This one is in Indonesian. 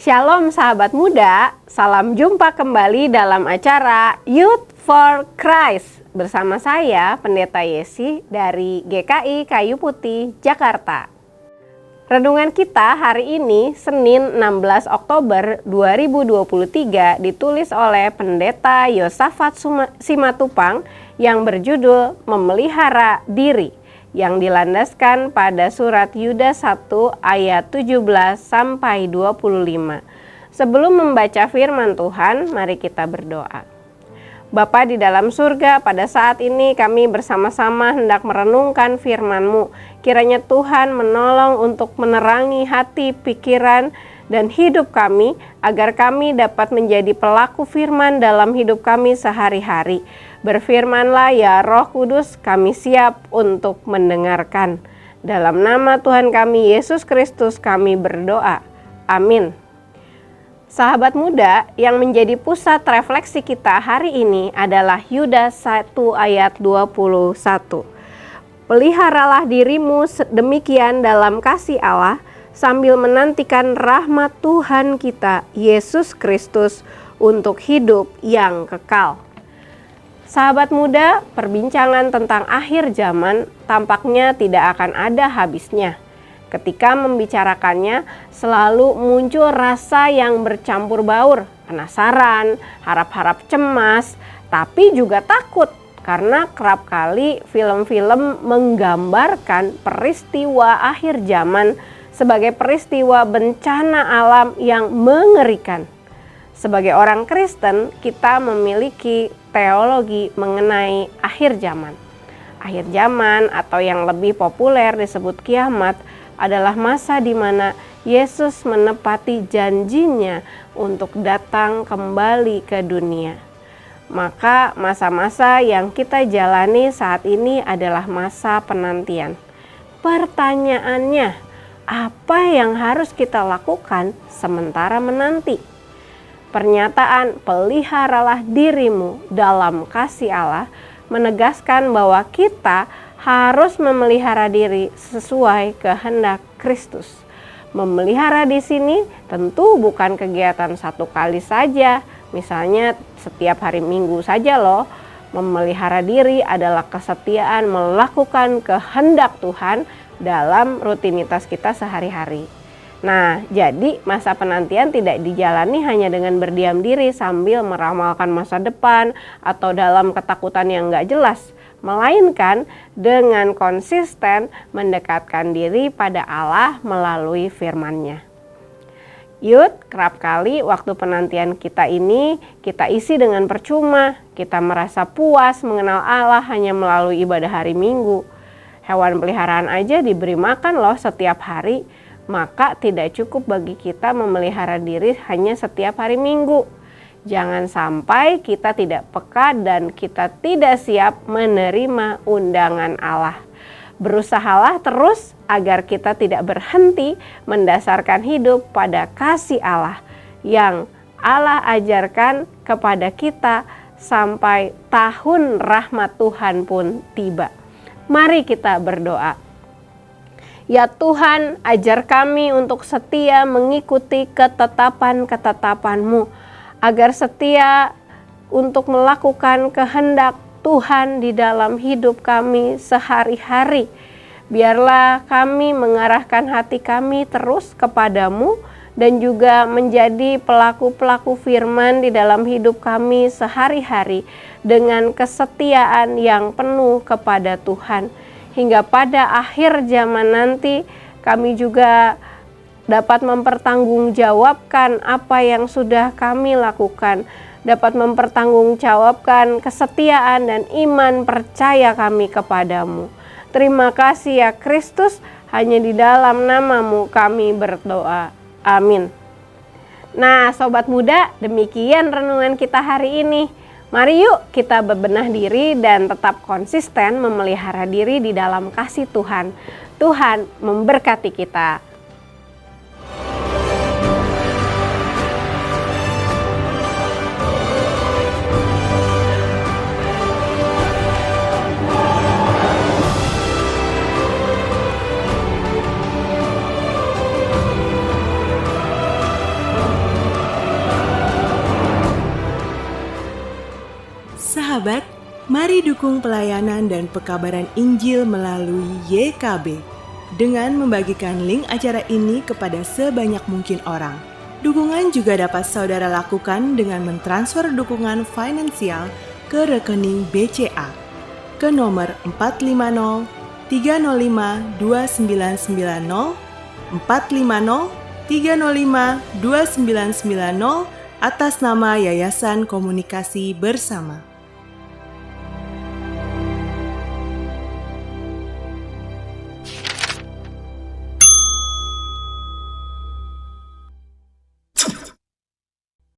Shalom sahabat muda, salam jumpa kembali dalam acara Youth for Christ bersama saya Pendeta Yesi dari GKI Kayu Putih, Jakarta. Renungan kita hari ini Senin 16 Oktober 2023 ditulis oleh Pendeta Yosafat Simatupang yang berjudul Memelihara Diri, yang dilandaskan pada surat Yudas 1 ayat 17 sampai 25. Sebelum membaca firman Tuhan, mari kita berdoa. Bapa di dalam surga, pada saat ini kami bersama-sama hendak merenungkan firman-Mu. Kiranya Tuhan menolong untuk menerangi hati, pikiran, dan hidup kami, agar kami dapat menjadi pelaku firman dalam hidup kami sehari-hari. Berfirmanlah ya Roh Kudus, kami siap untuk mendengarkan. Dalam nama Tuhan kami Yesus Kristus kami berdoa. Amin. Sahabat muda, yang menjadi pusat refleksi kita hari ini adalah Yudas 1 ayat 21. Peliharalah dirimu demikian dalam kasih Allah, sambil menantikan rahmat Tuhan kita Yesus Kristus untuk hidup yang kekal. Sahabat muda, perbincangan tentang akhir zaman tampaknya tidak akan ada habisnya. Ketika membicarakannya, selalu muncul rasa yang bercampur baur, penasaran, harap-harap cemas, tapi juga takut karena kerap kali film-film menggambarkan peristiwa akhir zaman sebagai peristiwa bencana alam yang mengerikan. Sebagai orang Kristen, kita memiliki teologi mengenai akhir zaman. Akhir zaman atau yang lebih populer disebut kiamat adalah masa di mana Yesus menepati janjinya untuk datang kembali ke dunia. Maka masa-masa yang kita jalani saat ini adalah masa penantian. Pertanyaannya, apa yang harus kita lakukan sementara menanti? Pernyataan peliharalah dirimu dalam kasih Allah menegaskan bahwa kita harus memelihara diri sesuai kehendak Kristus. Memelihara di sini tentu bukan kegiatan satu kali saja, misalnya setiap hari Minggu saja loh. Memelihara diri adalah kesetiaan melakukan kehendak Tuhan dalam rutinitas kita sehari-hari. Nah, jadi masa penantian tidak dijalani hanya dengan berdiam diri sambil meramalkan masa depan atau dalam ketakutan yang gak jelas, melainkan dengan konsisten mendekatkan diri pada Allah melalui firman-Nya. Yud, kerap kali waktu penantian kita ini kita isi dengan percuma. Kita merasa puas mengenal Allah hanya melalui ibadah hari Minggu. Hewan peliharaan aja diberi makan loh setiap hari. Maka tidak cukup bagi kita memelihara diri hanya setiap hari Minggu. Jangan sampai kita tidak peka dan kita tidak siap menerima undangan Allah. Berusahalah terus agar kita tidak berhenti mendasarkan hidup pada kasih Allah yang Allah ajarkan kepada kita sampai tahun rahmat Tuhan pun tiba. Mari kita berdoa. Ya Tuhan, ajar kami untuk setia mengikuti ketetapan-ketetapan-Mu, agar setia untuk melakukan kehendak Tuhan di dalam hidup kami sehari-hari. Biarlah kami mengarahkan hati kami terus kepadamu dan juga menjadi pelaku-pelaku firman di dalam hidup kami sehari-hari dengan kesetiaan yang penuh kepada Tuhan. Hingga pada akhir zaman nanti kami juga dapat mempertanggungjawabkan apa yang sudah kami lakukan, dapat mempertanggungjawabkan kesetiaan dan iman percaya kami kepadamu. Terima kasih ya Kristus, hanya di dalam nama-Mu kami berdoa. Amin. Nah, sobat muda, demikian renungan kita hari ini. Mari yuk kita bebenah diri dan tetap konsisten memelihara diri di dalam kasih Tuhan. Tuhan memberkati kita. Mari dukung pelayanan dan pekabaran Injil melalui YKB dengan membagikan link acara ini kepada sebanyak mungkin orang. Dukungan juga dapat saudara lakukan dengan mentransfer dukungan finansial ke rekening BCA ke nomor 450 305 2990 450 305 2990 atas nama Yayasan Komunikasi Bersama.